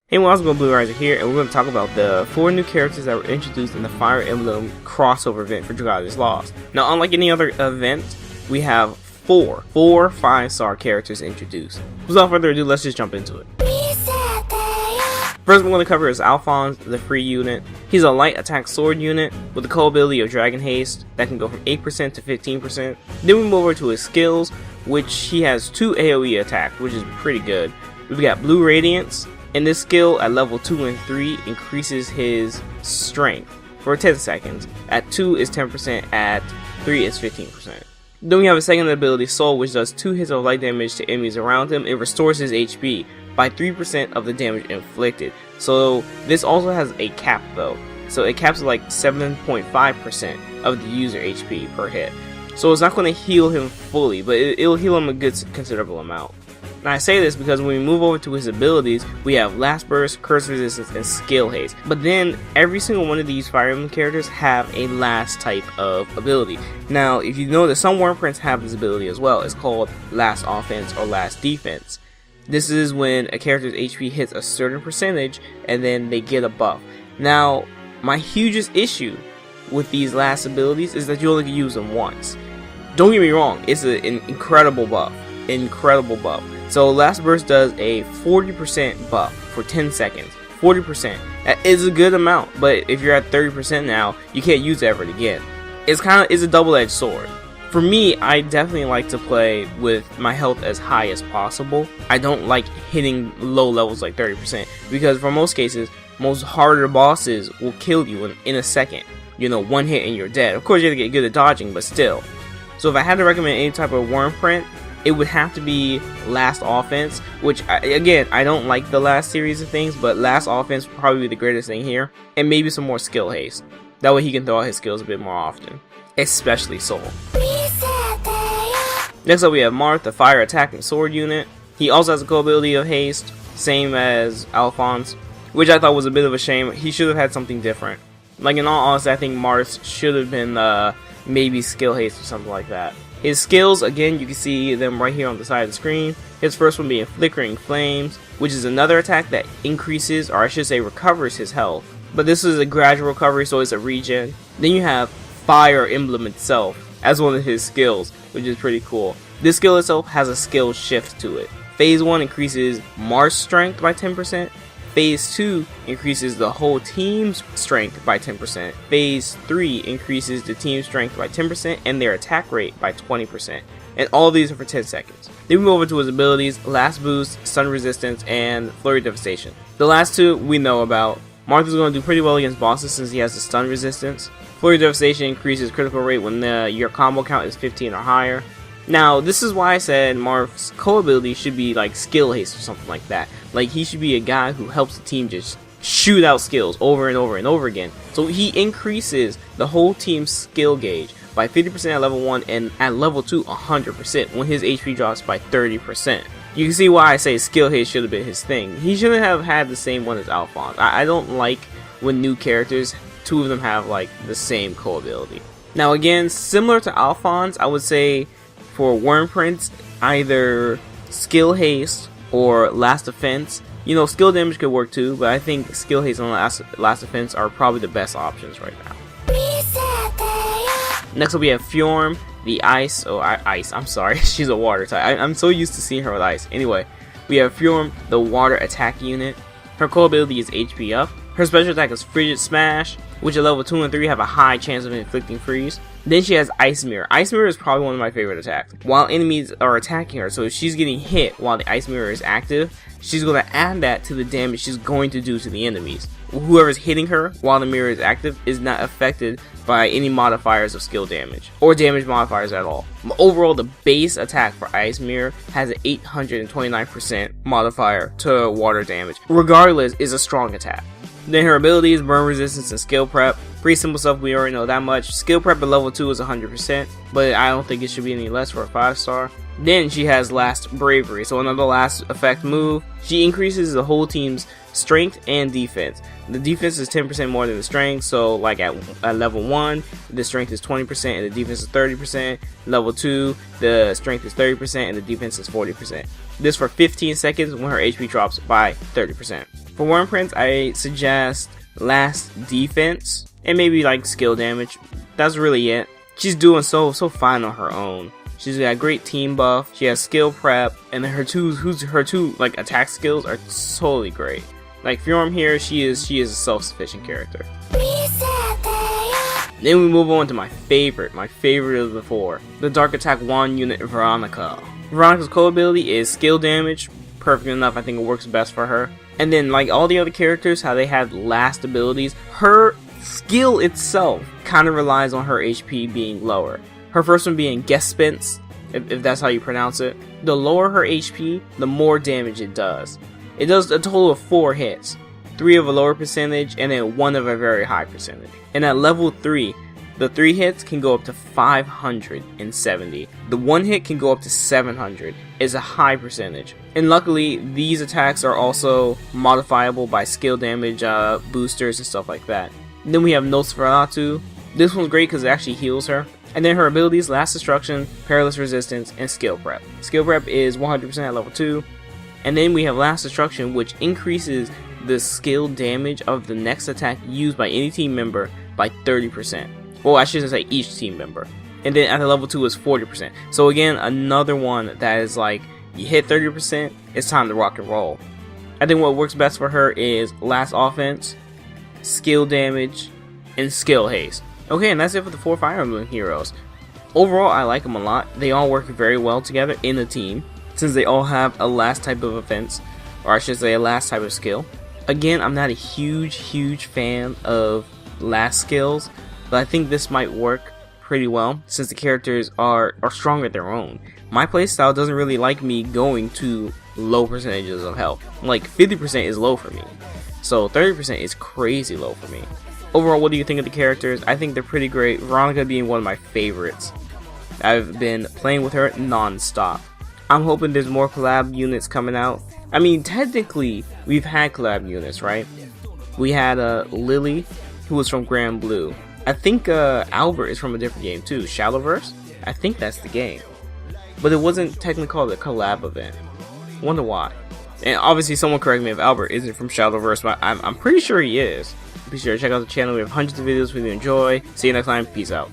Hey, what's going on? BlueRiser here, and we're going to talk about the 4 new characters that were introduced in the Fire Emblem crossover event for Dragalia Lost. Now, unlike any other event, we have four 5-star characters introduced. Without further ado, let's just jump into it. First we're going to cover is Alfonse, the free unit. He's a light attack sword unit with the core ability of Dragon Haste that can go from 8% to 15%. Then we move over to his skills, which he has 2 AoE attacks, which is pretty good. We've got Blue Radiance. And this skill at level 2 and 3 increases his strength for 10 seconds. At 2 is 10%, at 3 is 15%. Then we have a second ability, Soul, which does 2 hits of light damage to enemies around him. It restores his HP by 3% of the damage inflicted. So this also has a cap though. So it caps like 7.5% of the user HP per hit. So it's not going to heal him fully, but it'll heal him a good considerable amount. Now I say this because when we move over to his abilities, we have Last Burst, Curse Resistance, and Skill Haste. But then every single one of these Fire Emblem characters have a last type of ability. Now if you know that some Worm Prints have this ability as well, it's called Last Offense or Last Defense. This is when a character's HP hits a certain percentage and then they get a buff. Now my hugest issue with these last abilities is that you only can use them once. Don't get me wrong, it's an incredible buff. So Last Burst does a 40% buff for 10 seconds. 40%. That is a good amount, but if you're at 30% now, you can't use it ever again. It's a double-edged sword. For me, I definitely like to play with my health as high as possible. I don't like hitting low levels like 30% because for most cases, most harder bosses will kill you in a second. You know, one hit and you're dead. Of course, you have to get good at dodging, but still. So if I had to recommend any type of worm print, it would have to be Last Offense, which, again, I don't like the last series of things, but Last Offense would probably be the greatest thing here. And maybe some more Skill Haste. That way he can throw out his skills a bit more often. Especially Soul. Next up we have Marth, the fire attacking sword unit. He also has a core ability of Haste, same as Alfonse, which I thought was a bit of a shame. He should have had something different. Like, in all honesty, I think Marth should have been maybe Skill Haste or something like that. His skills, again, you can see them right here on the side of the screen. His first one being Flickering Flames, which is another attack that increases, or I should say recovers his health. But this is a gradual recovery, so it's a regen. Then you have Fire Emblem itself as one of his skills, which is pretty cool. This skill itself has a skill shift to it. Phase 1 increases Marth's strength by 10%. Phase 2 increases the whole team's strength by 10%. Phase 3 increases the team's strength by 10% and their attack rate by 20%. And all of these are for 10 seconds. Then we move over to his abilities, Last Boost, Stun Resistance, and Flurry Devastation. The last two we know about. Marth is going to do pretty well against bosses since he has the Stun Resistance. Flurry Devastation increases critical rate when your combo count is 15 or higher. Now, this is why I said Marth's co-ability should be like Skill Haste or something like that. Like, he should be a guy who helps the team just shoot out skills over and over and over again. So he increases the whole team's skill gauge by 50% at level 1 and at level 2 100% when his HP drops by 30%. You can see why I say Skill Haste should have been his thing. He shouldn't have had the same one as Alfonse. I don't like when new characters, 2 of them have like the same co-ability. Now again, similar to Alfonse, I would say for Worm Prints, either Skill Haste or Last Defense. You know, skill damage could work too, but I think Skill Haste and Last Defense are probably the best options right now. Next up we have Fjorm, the ice, I'm sorry, she's a water type. I'm so used to seeing her with ice. Anyway, we have Fjorm, the water attack unit. Her core ability is HP up. Her special attack is Frigid Smash, which at level 2 and 3 have a high chance of inflicting freeze. Then she has Ice Mirror. Ice Mirror is probably one of my favorite attacks. While enemies are attacking her, so if she's getting hit while the Ice Mirror is active, she's going to add that to the damage she's going to do to the enemies. Whoever's hitting her while the mirror is active is not affected by any modifiers of skill damage, or damage modifiers at all. But overall, the base attack for Ice Mirror has an 829% modifier to water damage. Regardless, is a strong attack. Then her abilities, Burn Resistance and Skill Prep. Pretty simple stuff, we already know that much. Skill Prep at level 2 is 100%, but I don't think it should be any less for a 5-star. Then she has Last Bravery, so another last effect move. She increases the whole team's strength and defense. The defense is 10% more than the strength, so like at level 1, the strength is 20% and the defense is 30%. Level 2, the strength is 30% and the defense is 40%. This for 15 seconds when her HP drops by 30%. For Worm Prince, I suggest last defense and maybe like skill damage. That's really it. She's doing so fine on her own. She's got great team buff. She has skill prep, and then her two like attack skills are totally great. Like Fjorm here, she is a self-sufficient character. Then we move on to my favorite of the four, the Dark Attack Wand unit Veronica. Veronica's core ability is skill damage, perfect enough. I think it works best for her. And then like all the other characters, how they have last abilities, her skill itself kind of relies on her HP being lower. Her first one being Gespenst, if that's how you pronounce it. The lower her HP, the more damage it does. It does a total of 4 hits. 3 of a lower percentage, and then 1 of a very high percentage. And at level 3, the 3 hits can go up to 570. The 1 hit can go up to 700. It's a high percentage. And luckily, these attacks are also modifiable by skill damage boosters and stuff like that. And then we have Nosferatu. This one's great because it actually heals her. And then her abilities, Last Destruction, Perilous Resistance, and Skill Prep. Skill Prep is 100% at level 2. And then we have Last Destruction, which increases the skill damage of the next attack used by any team member by 30%. Well, I shouldn't say each team member. And then at the level 2 is 40%. So again, another one that is like, you hit 30%, it's time to rock and roll. I think what works best for her is Last Offense, Skill Damage, and Skill Haste. Okay, and that's it for the 4 Fire Emblem heroes. Overall, I like them a lot. They all work very well together in a team, since they all have a last type of offense, or I should say a last type of skill. Again, I'm not a huge fan of last skills, but I think this might work pretty well, since the characters are strong at their own. My playstyle doesn't really like me going to low percentages of health. Like 50% is low for me, so 30% is crazy low for me. Overall, what do you think of the characters? I think they're pretty great. Veronica being one of my favorites. I've been playing with her non-stop. I'm hoping there's more collab units coming out. I mean, technically, we've had collab units, right? We had Lily, who was from Grand Blue. I think Albert is from a different game too, Shadowverse? I think that's the game. But it wasn't technically called a collab event. Wonder why. And obviously someone correct me if Albert isn't from Shadowverse, but I'm pretty sure he is. Be sure to check out the channel. We have hundreds of videos for you to enjoy. See you next time. Peace out.